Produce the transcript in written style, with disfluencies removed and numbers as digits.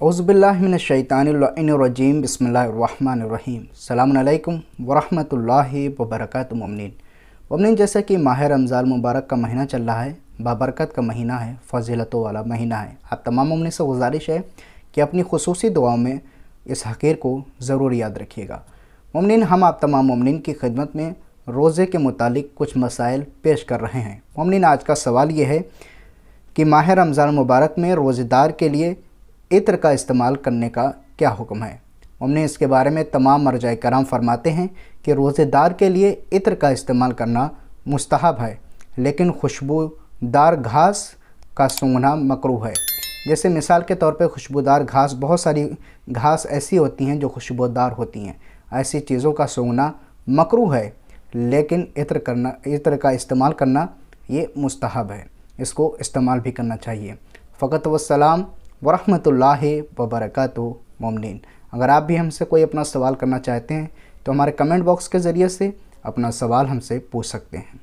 औज़ुबिल्लाहि मिनश्शैतानिर्रजीम बिस्मिल्लाहिर्रहमानिर्रहीम। अस्सलामु अलैकुम वरहमतुल्लाहि वबरकातुहू। मुमिनीन, जैसा कि माह रमज़ान मुबारक का महीना चल रहा है, बाबरकत का महीना है, फजीलतों वाला महीना है। आप तमाम मुमिनीन से गुजारिश है कि अपनी खुसूसी दुआओं में इस हक़ीर को ज़रूर याद रखिएगा। मुमिनीन, हम आप तमाम मुमिनीन की खिदमत में रोज़े के मुतालिक कुछ मसाइल पेश कर रहे हैं। मुमिनीन, आज का सवाल ये है कि माह रमज़ान मुबारक में रोज़ेदार के लिए इत्र का इस्तेमाल करने का क्या हुक्म है। मुमिनीन, इसके बारे में तमाम मरजाए कराम फरमाते हैं कि रोज़ेदार के लिए इत्र का इस्तेमाल करना मुस्तहब है, लेकिन खुशबूदार घास का सूंघना मकरूह है। जैसे मिसाल के तौर पे खुशबूदार घास, बहुत सारी घास ऐसी होती हैं जो खुशबूदार होती हैं, ऐसी चीज़ों का सूंघना मकरूह है, लेकिन इत्र का इस्तेमाल करना ये मुस्तहब है, इसको इस्तेमाल भी करना चाहिए। फ़क़त वस्सलाम वरहमतुल्लाहि वबरकातुहू। मुमिनीन, अगर आप भी हमसे कोई अपना सवाल करना चाहते हैं तो हमारे कमेंट बॉक्स के ज़रिए से अपना सवाल हमसे पूछ सकते हैं।